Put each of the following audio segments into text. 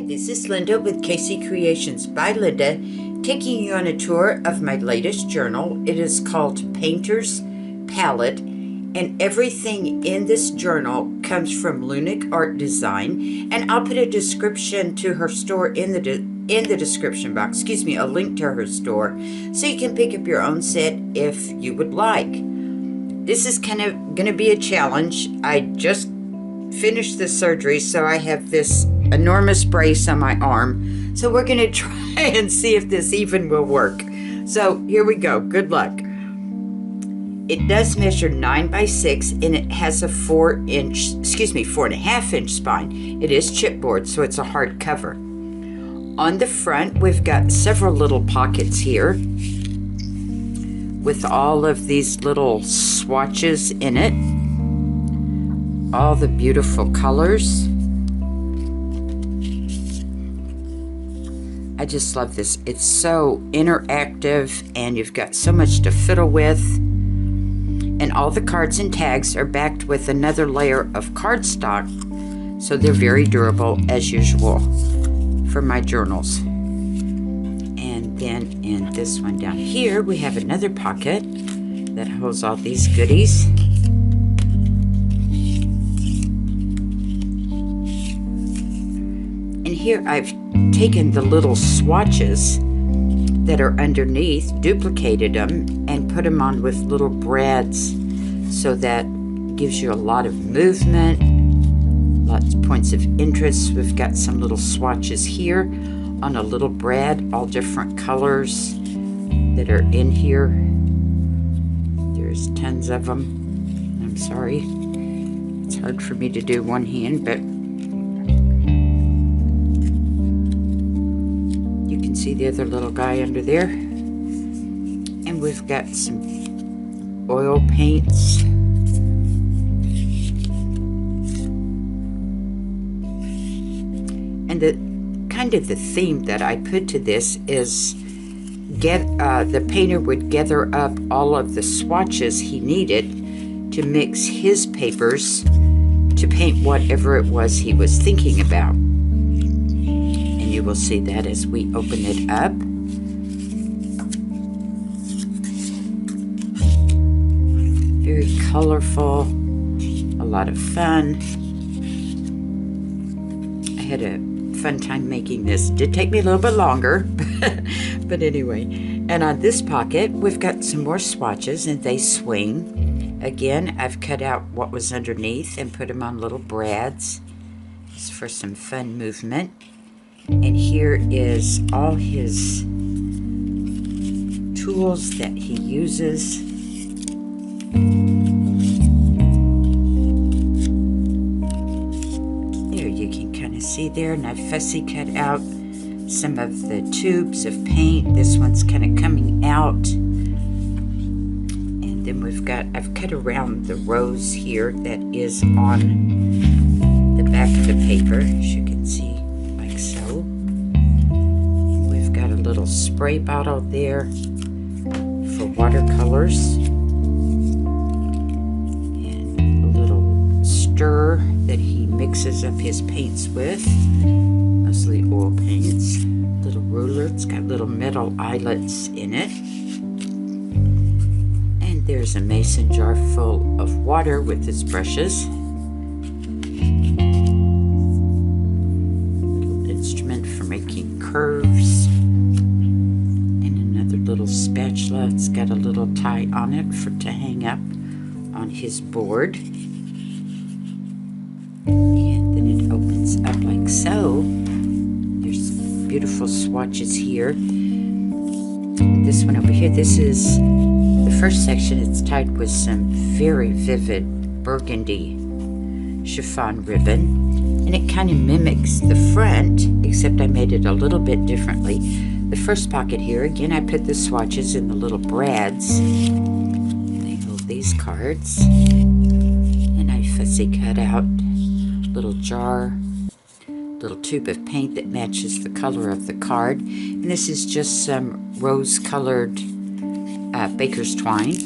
This is Linda with KC Creations by Linda, taking you on a tour of my latest journal. It is called Painter's Palette, and everything in this journal comes from Lunic Art Design, and I'll put a description to her store in the description box, a link to her store, so you can pick up your own set if you would like. This is kind of going to be a challenge. I just finished the surgery, so I have this enormous brace on my arm. So we're going to try and see if this even will work. So here we go. Good luck. It does measure 9 by 6, and it has a 4.5 inch spine. It is chipboard, so it's a hard cover. On the front, we've got several little pockets here with all of these little swatches in it. All the beautiful colors. I just love this. It's so interactive, and you've got so much to fiddle with. And all the cards and tags are backed with another layer of cardstock, so they're very durable as usual for my journals. And then in this one down here, we have another pocket that holds all these goodies. And here I've taken the little swatches that are underneath, duplicated them, and put them on with little brads, so that gives you a lot of movement, lots of points of interest. We've got some little swatches here on a little brad, all different colors that are in here. There's tons of them. I'm sorry, it's hard for me to do one hand, but see the other little guy under there. And we've got some oil paints. And the theme that I put to this is the painter would gather up all of the swatches he needed to mix his papers to paint whatever it was he was thinking about. You will see that as we open it up. Very colorful, a lot of fun. I had a fun time making this. It did take me a little bit longer, but anyway. And on this pocket, we've got some more swatches, and they swing. Again, I've cut out what was underneath and put them on little brads. It's for some fun movement. And here is all his tools that he uses. There, you can kind of see there, and I've fussy cut out some of the tubes of paint. This one's kind of coming out. And then I've cut around the rose here that is on the back of the paper, as you can see. So we've got a little spray bottle there for watercolors, and a little stir that he mixes up his paints with, mostly oil paints. Little ruler, it's got little metal eyelets in it. And there's a mason jar full of water with his brushes. Curves, and another little spatula. It's got a little tie on it to hang up on his board, and then it opens up like so. There's beautiful swatches here. This one over here, this is the first section. It's tied with some very vivid burgundy chiffon ribbon. And it kind of mimics the front, except I made it a little bit differently. The first pocket here, again, I put the swatches in the little brads. And they hold these cards. And I fussy cut out a little jar, little tube of paint that matches the color of the card. And this is just some rose-colored baker's twine.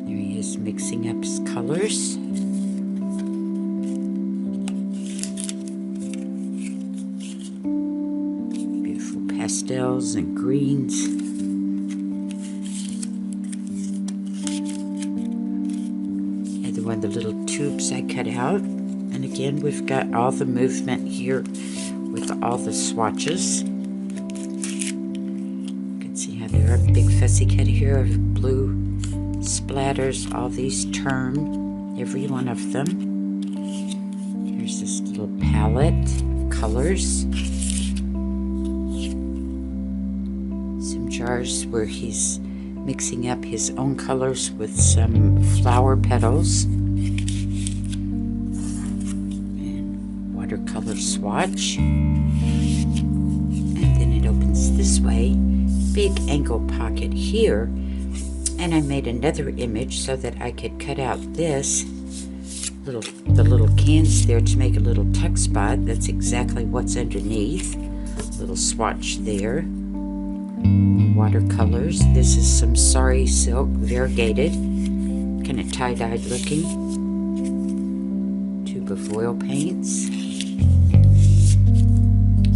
There he is mixing up his colors. pastels and greens. And then one of the little tubes I cut out. And again, we've got all the movement here with all the swatches. You can see how there are a big fussy cut here of blue splatters. All these turn, every one of them. Here's this little palette of colors. Some jars where he's mixing up his own colors with some flower petals. And watercolor swatch. And then it opens this way. Big angle pocket here. And I made another image so that I could cut out this the little cans there to make a little tuck spot. That's exactly what's underneath. Little swatch there. Watercolors. This is some sari silk, variegated, kind of tie-dyed looking. Tube of oil paints.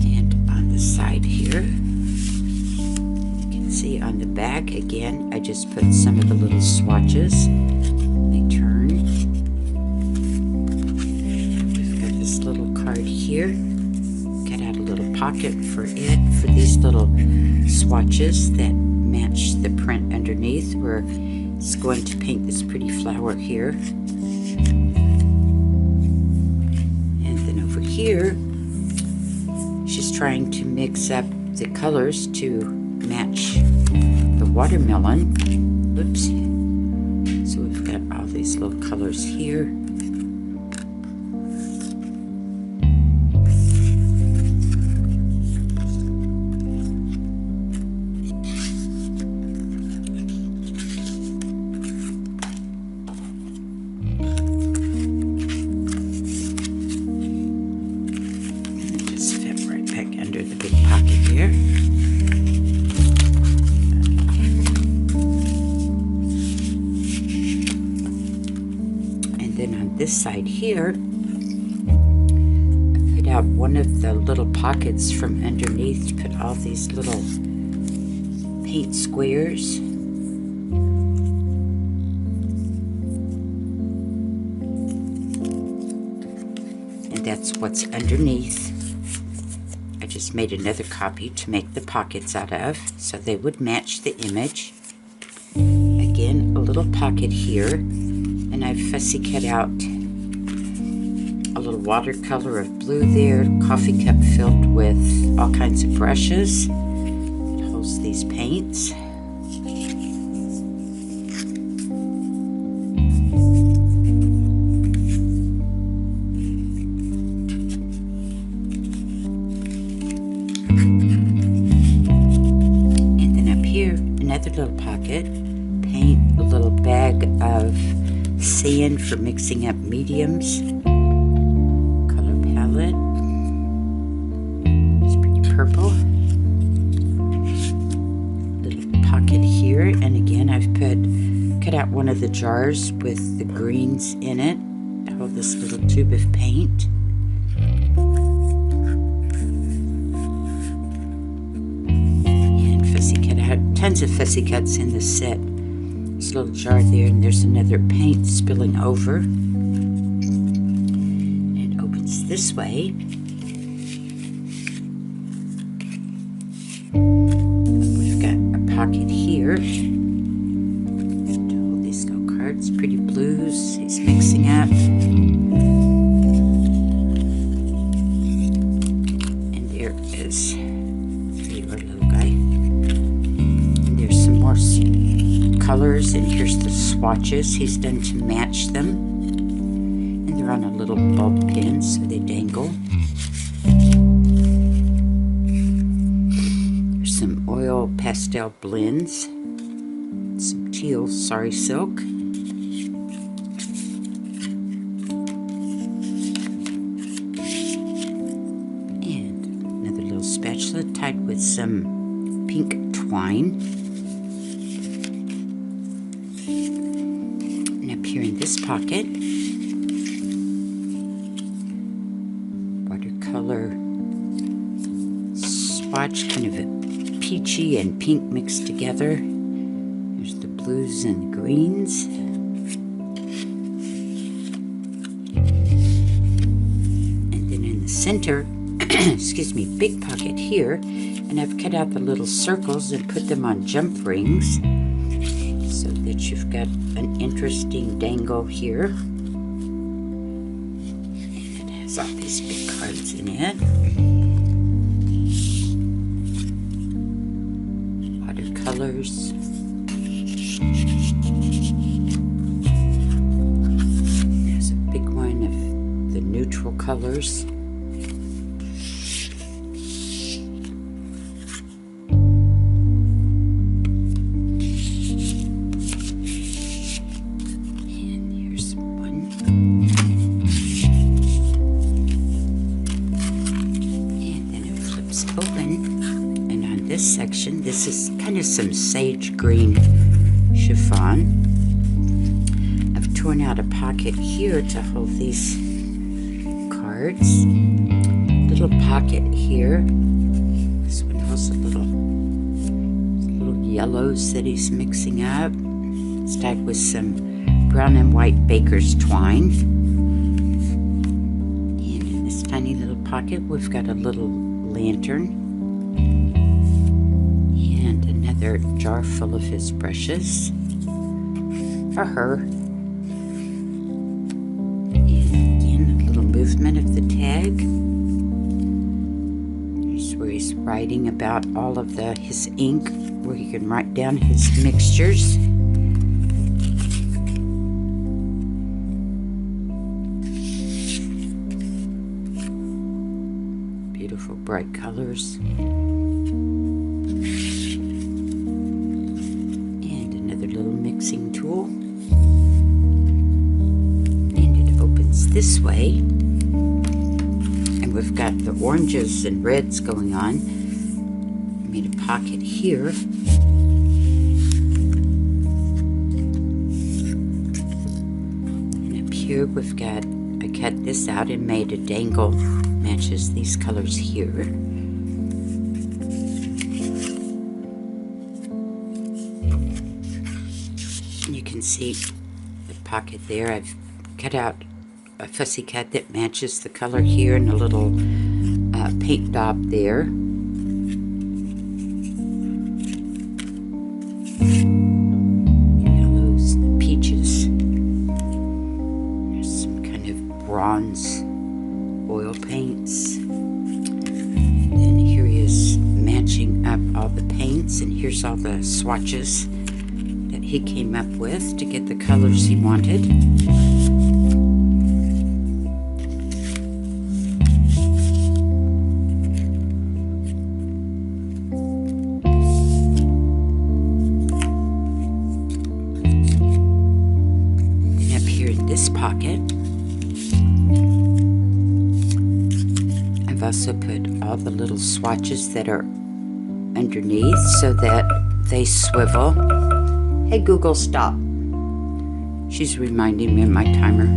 And on the side here, you can see on the back again, I just put some of the little swatches. They turn. We've got this little card here. Cut out a little pocket for it, for these little swatches that match the print underneath. We're just going to paint this pretty flower here. And then over here, she's trying to mix up the colors to match the watermelon. Oops. So we've got all these little colors here. This side here, I put out one of the little pockets from underneath to put all these little paint squares. And that's what's underneath. I just made another copy to make the pockets out of, so they would match the image. Again, a little pocket here. And I've fussy cut out a little watercolor of blue there, coffee cup filled with all kinds of brushes. It holds these paints. And then up here, another little pocket, paint, a little bag of sand for mixing up mediums. Color palette. It's pretty purple. Little pocket here, and again I've cut out one of the jars with the greens in it. I hold this little tube of paint. And fussy cut out. Tons of fussy cuts in this set. This little jar there, and there's another paint spilling over. And it opens this way. We've got a pocket here. All these little cards, pretty blues he's mixing up. And there is your little guy. And there's some more colors, and here's the swatches he's done to match them, and they're on a little bulb pin so they dangle. There's some oil pastel blends, some teal sari silk, and another little spatula tied with some pink twine. Here in this pocket, watercolor swatch, kind of a peachy and pink mixed together. There's the blues and the greens. And then in the center, excuse me, big pocket here, and I've cut out the little circles and put them on jump rings so that you've got an interesting dangle here. And it has all these big cards in it. Watercolors. There's a big one of the neutral colors. Section. This is kind of some sage green chiffon. I've torn out a pocket here to hold these cards. Little pocket here. This one holds a little yellows that he's mixing up. It's tied with some brown and white baker's twine. And in this tiny little pocket, we've got a little lantern. Another jar full of his brushes for her. And again, a little movement of the tag. Here's where he's writing about all of his ink, where he can write down his mixtures. Beautiful bright colors. Mixing tool, and it opens this way, and we've got the oranges and reds going on. I made a pocket here, and up here we've got, I cut this out and made a dangle, matches these colors here. You can see the pocket there. I've cut out a fussy cut that matches the color here, and a little paint daub there. Yellows and the peaches. There's some kind of bronze oil paints. And then here he is matching up all the paints, and here's all the swatches he came up with to get the colors he wanted. And up here in this pocket, I've also put all the little swatches that are underneath so that they swivel. Hey Google, stop. She's reminding me of my timer.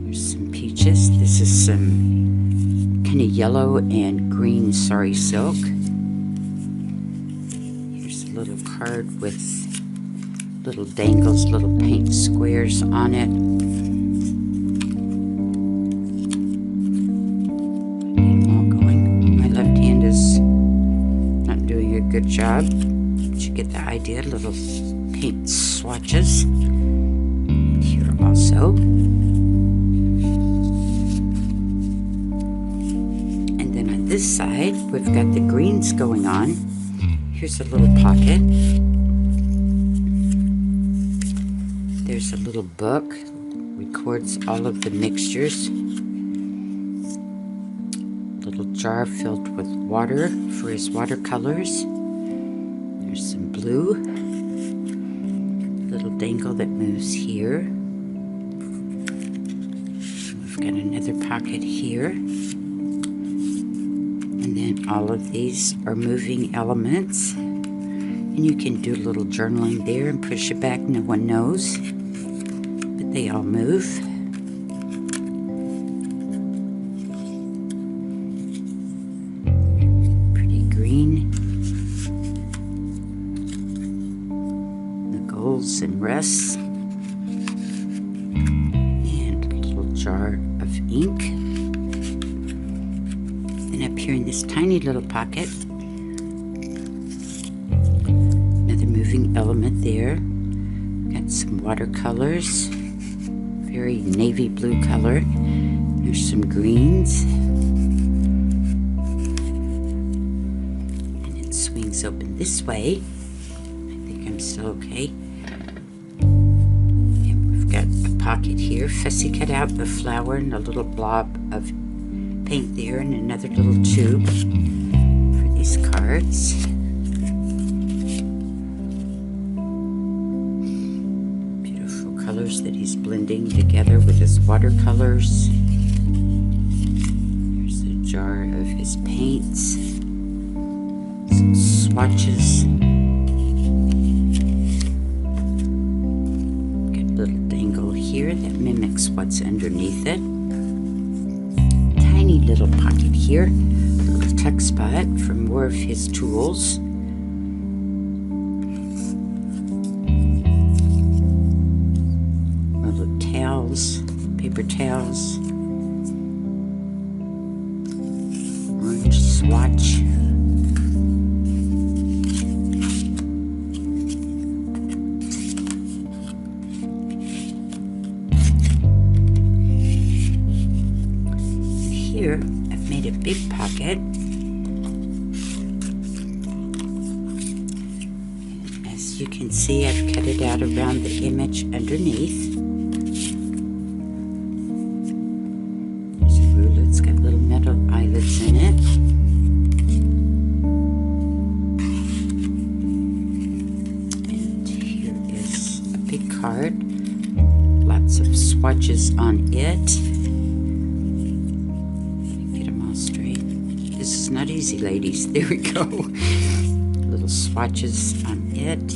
Here's some peaches. This is some kind of yellow and green sari silk. Here's a little card with little dangles, little paint squares on it. Get them all going. My left hand is not doing a good job. You get the idea. Little paint swatches here also. And then on this side, we've got the greens going on. Here's a little pocket. There's a little book, records all of the mixtures. Little jar filled with water for his watercolors. There's some blue. Little dangle that moves here. We've got another pocket here. And then all of these are moving elements. And you can do a little journaling there and push it back, no one knows. But they all move. jar of ink. Then up here in this tiny little pocket, another moving element there. Got some watercolors, very navy blue color. There's some greens. And it swings open this way. I think I'm still okay. And we've got a pocket here. Fussy cut out the flower and a little blob of paint there and another little tube for these cards. Beautiful colors that he's blending together with his watercolors. Here's a jar of his paints, some swatches. Got a little dangle here that mimics what's underneath it. Tiny little pocket here, a little tuck spot for more of his tools. Little towels, paper towels, orange swatch. Here, I've made a big pocket. And as you can see, I've cut it out around the image underneath. There's a ruler, it's got little metal eyelets in it. And here is a big card, lots of swatches on it. This is not easy, ladies. There we go. Little swatches on it.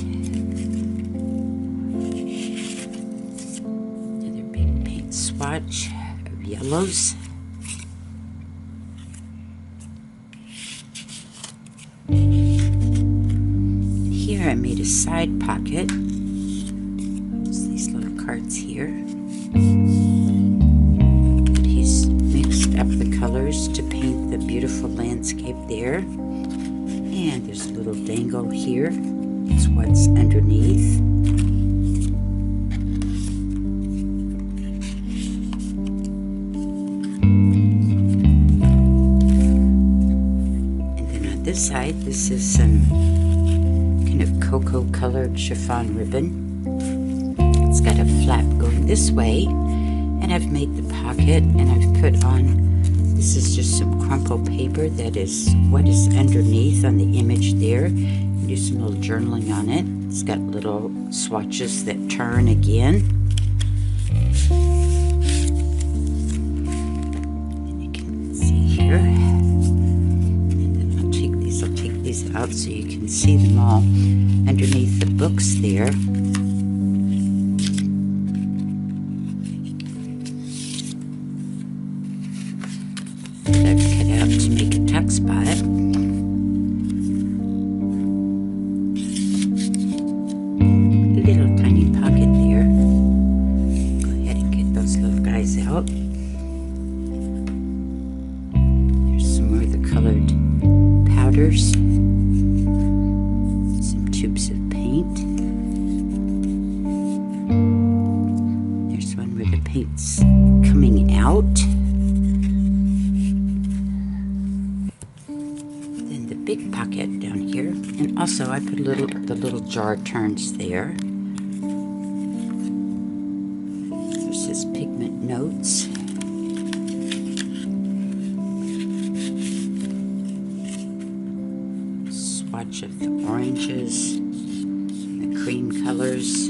Another big paint swatch of yellows. Here I made a side pocket. Just these little cards here. Up the colors to paint the beautiful landscape there. And there's a little dangle here. It's what's underneath. And then on this side, this is some kind of cocoa colored chiffon ribbon. It's got a flap going this way. And I've made the pocket and I've put on, this is just some crumpled paper that is what is underneath on the image there. Do some little journaling on it. It's got little swatches that turn again. And you can see here. And then I'll take these out so you can see them all underneath the books there. I've cut out to make a tuck spot. Little tiny pocket there. Go ahead and get those little guys out. There's some more of the colored powders. Some tubes of paint. There's one where the paint's coming out. Big pocket down here, and also I put the little jar turns there. There's his pigment notes. Swatch of the oranges, the cream colors,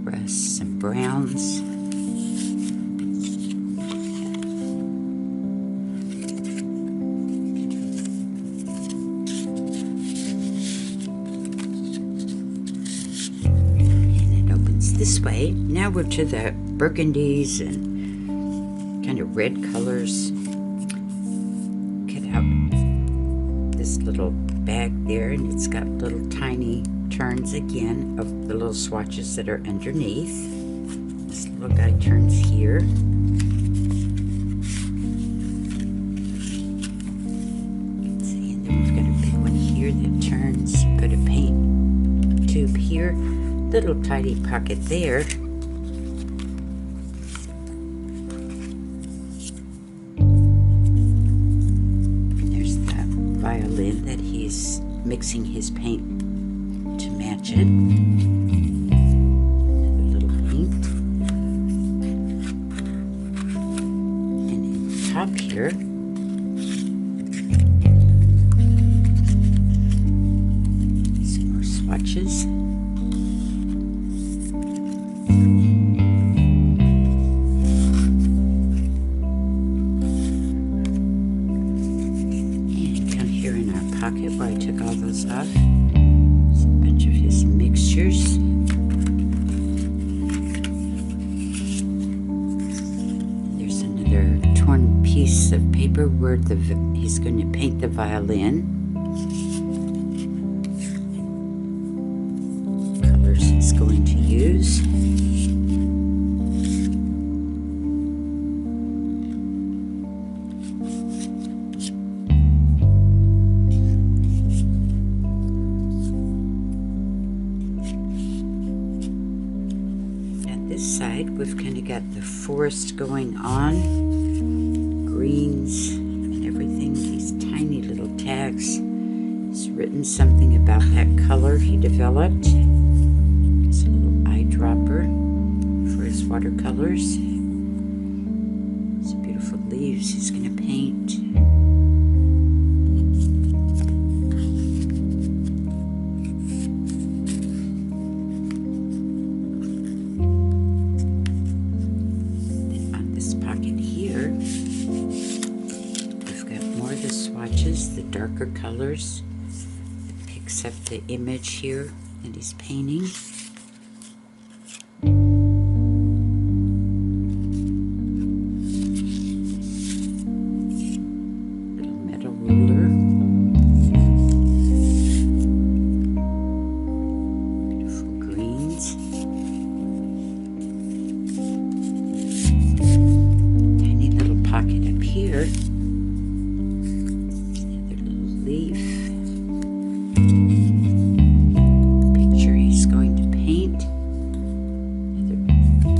rusts and browns. This way. Now we're to the burgundies and kind of red colors. Cut out this little bag there, and it's got little tiny turns again of the little swatches that are underneath. This little little guy turns here. See, and then we've got a big one here that turns. Put a paint tube here. Little tiny pocket there. And there's that violin that he's mixing his paint to match it. Up here, some more swatches, and down here in our pocket where I took all those off, there's a bunch of his mixtures. Piece of paper where he's going to paint the violin. Colors he's going to use. At this side, we've kind of got the forest going on. Greens and everything, these tiny little tags. He's written something about that color he developed. It's a little eyedropper for his watercolors. Some beautiful leaves he's going to paint. Then on this pocket here, the swatches, the darker colors. It picks up the image here that he's painting. Little metal ruler. Beautiful greens. Tiny little pocket up here. Leaf. Picture he's going to paint. Another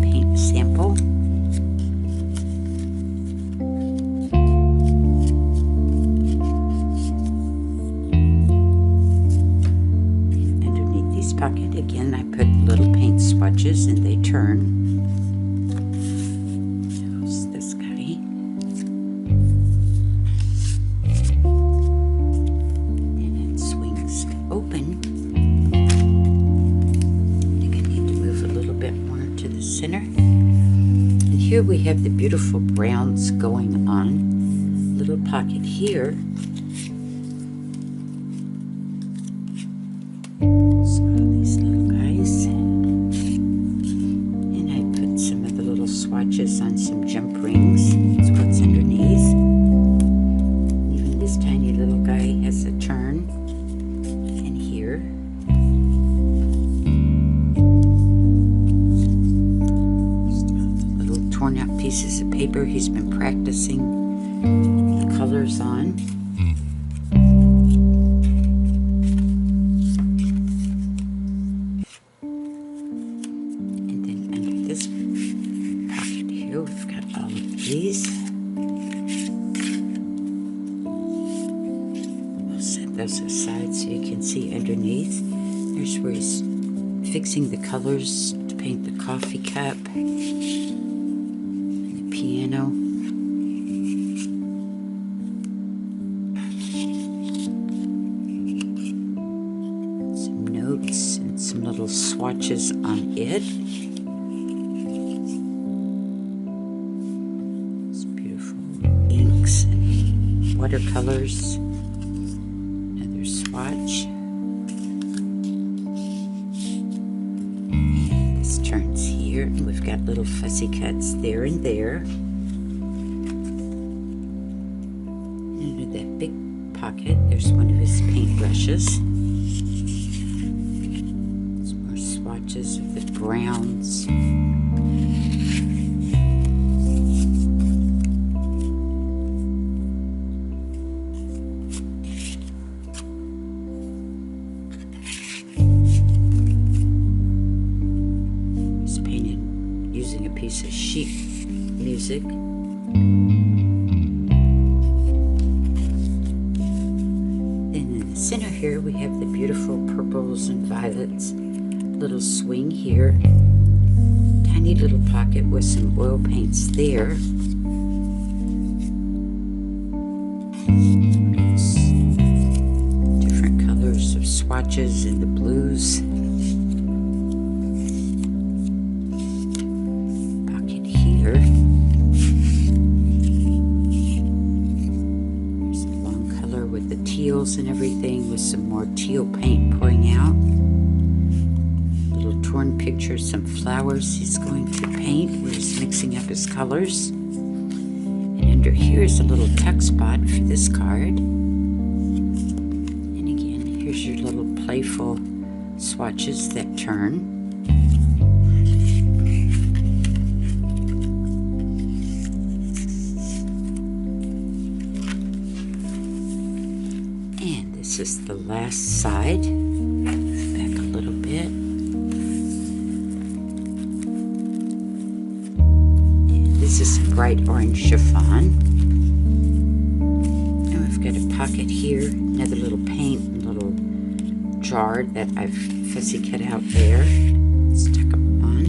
paint sample. And underneath this pocket again I put little paint swatches and they turn. There's this guy. Open. I think I need to move a little bit more to the center. And here we have the beautiful browns going on. Little pocket here. So all these little guys. And I put some of the little swatches on some jump rings. That's what's underneath. Even this tiny little guy has a turn. Torn out pieces of paper he's been practicing the colors on. And then under this pocket here we've got all of these. We'll set those aside so you can see underneath. There's where he's fixing the colors to paint the coffee cup. Piano. Some notes and some little swatches on it. Some beautiful inks and watercolors. Another swatch. And this turns here, and we've got little fussy cuts there and there. And under that big pocket, there's one of his paintbrushes. Some more swatches of the browns. a sheet music. In the center here we have the beautiful purples and violets. Little swing here. Tiny little pocket with some oil paints there. Different colors of swatches and the blues. Pocket here. There's a long color with the teals and everything, with some more teal paint pouring out. Little torn picture, some flowers he's going to paint where he's mixing up his colors. And under here is a little tuck spot for this card. And again, here's your little playful swatches that turn. And this is the last side. Back a little bit. This is bright orange chiffon. And we've got a pocket here, another little paint, and little jar that I've fussy cut out there. Stuck them on.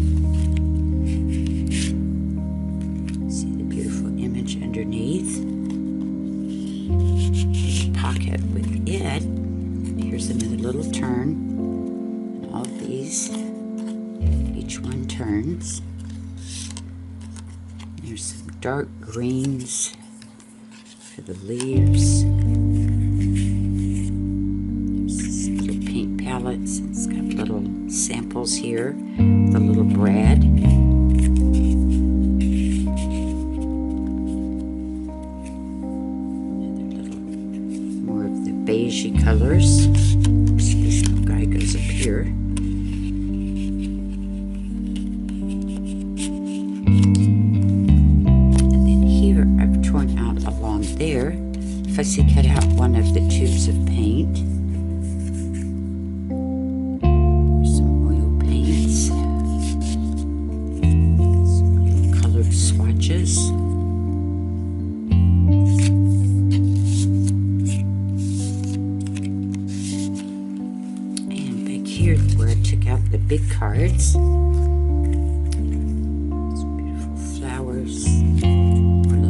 See the beautiful image underneath. There's a pocket with it. Here's another little turn. And all of these, each one turns. There's some dark greens for the leaves. There's this little paint palettes. It's got little samples here. The little brad. Another little more of the beigey colors. This little guy goes up here. There, fussy cut out one of the tubes of paint. There's some oil paints, some colored swatches. And back here where I took out the big cards, some beautiful flowers.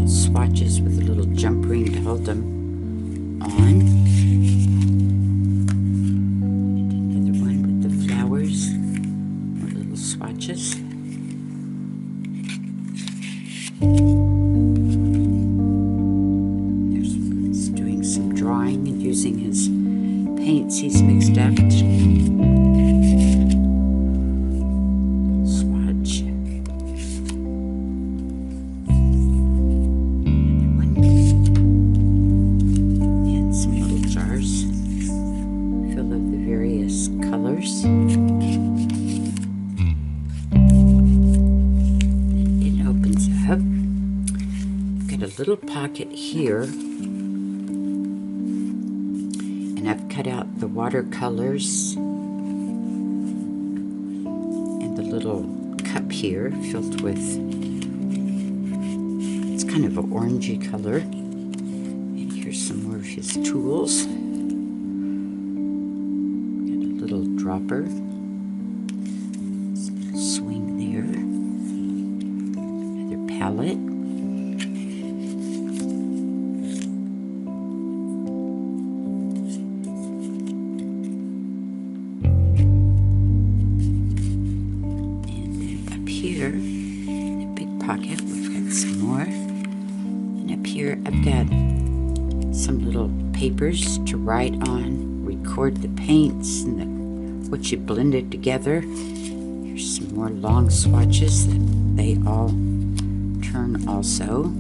Swatches with a little jump ring to hold them on. And another one with the flowers. More little swatches. He's doing some drawing and using his paints he's mixed up. Colors. It opens up. Got a little pocket here, and I've cut out the watercolors and the little cup here filled with, it's kind of an orangey color. And here's some more of his tools. Little dropper, swing there, another palette, and then up here in the big pocket we've got some more, and up here I've got some little papers to write on, record the paints and what you blended together. Here's some more long swatches that they all turn also.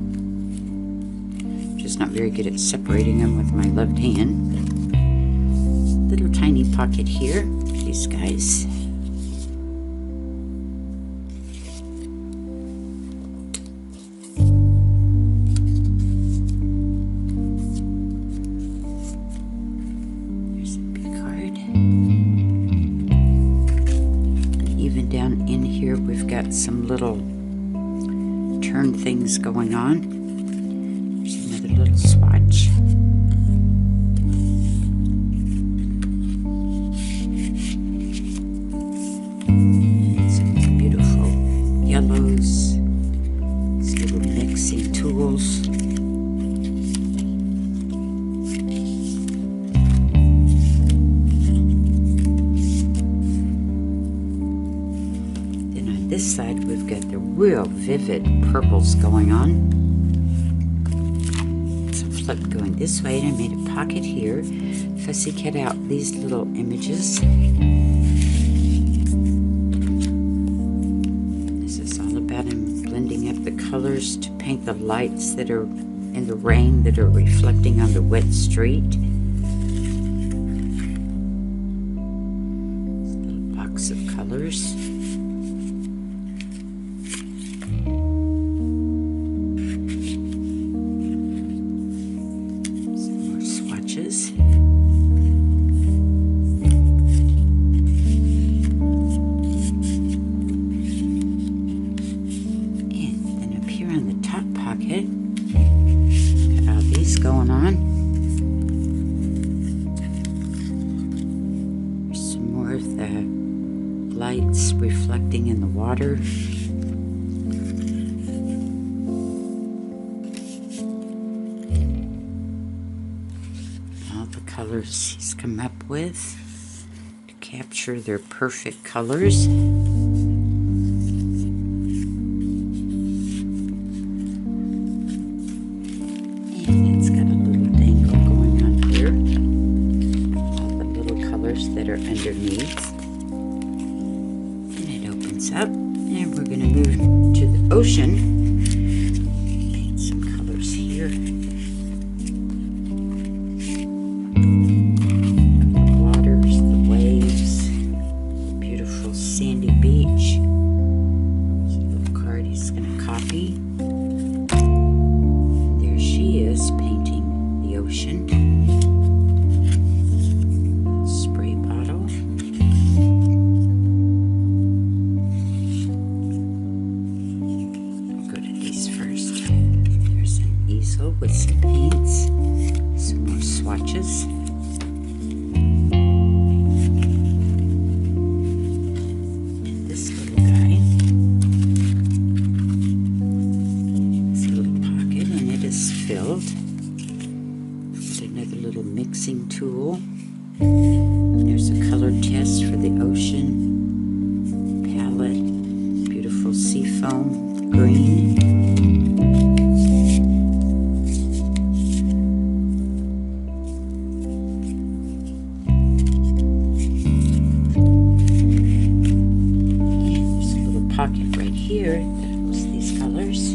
Just not very good at separating them with my left hand. Little tiny pocket here, these guys. Even down in here we've got some little turn things going on. There's another little swatch. And some beautiful yellows. These little mixing tools. This side we've got the real vivid purples going on. Some flip going this way, and I made a pocket here. Fussy cut out these little images. This is all about him blending up the colors to paint the lights that are in the rain that are reflecting on the wet street. This little box of colors. Going on. There's some more of the lights reflecting in the water. All the colors he's come up with to capture their perfect colors. That are underneath, and it opens up, and we're going to move to the ocean. Paint some colors here. The waters, the waves, the beautiful sandy beach. There's a little card he's going to copy. And there she is painting the ocean. With some paints, some more swatches. And this little guy, it's a little pocket, and it is filled with another little mixing tool. There's a color test for the ocean. Pallett, beautiful seafoam green. Pocket right here that holds these colors.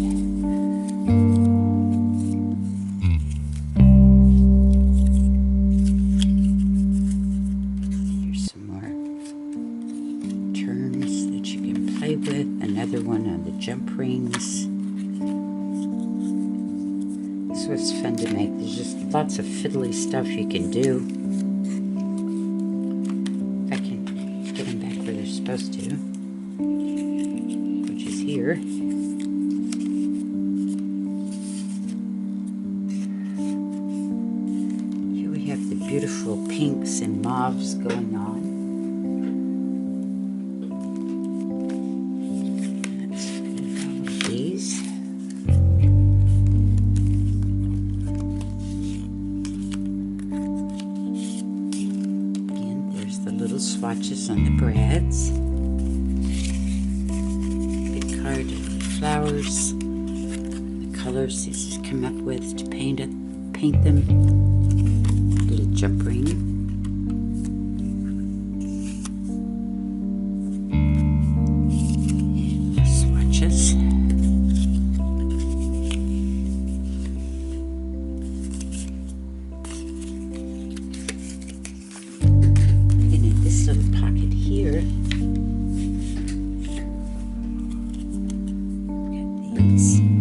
Here's some more turns that you can play with. Another one on the jump rings. This was fun to make. There's just lots of fiddly stuff you can do. If I can get them back where they're supposed to. Here. Here we have the beautiful pinks and mauves going on. Let's flip all of these. Again, there's the little swatches on the brads. Card flowers, the colors he's come up with to paint them. Little jump ring. And swatches. And in this little pocket here,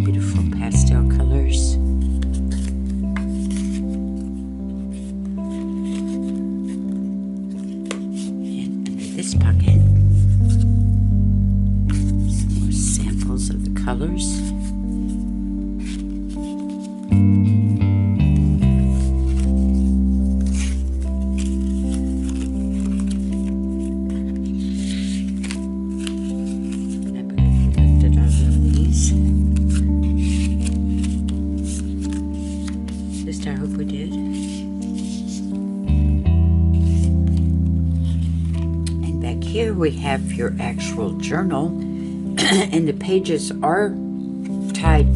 beautiful pastel colors. And under this pocket, some more samples of the colors. we have your actual journal, and the pages are tied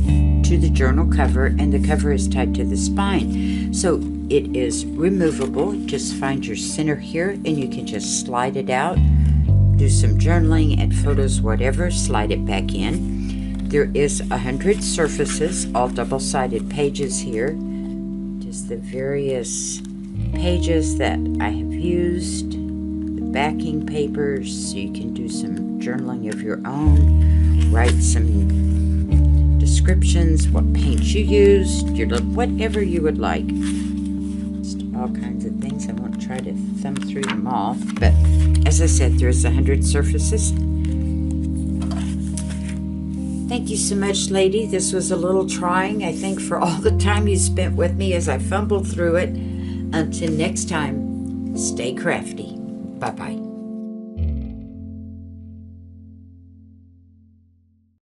to the journal cover, and the cover is tied to the spine. So it is removable. Just find your center here, and you can just slide it out, do some journaling, add photos, whatever, slide it back in. There is 100 surfaces, all double-sided pages here. Just the various pages that I have used, the backing papers, so you can do some journaling of your own, write some descriptions, what paints you used, whatever you would like. Just all kinds of things. I won't try to thumb through them all, but as I said, there's 100 surfaces. Thank you so much, lady. This was a little trying, I think, for all the time you spent with me as I fumbled through it. Until next time, stay crafty. Bye-bye.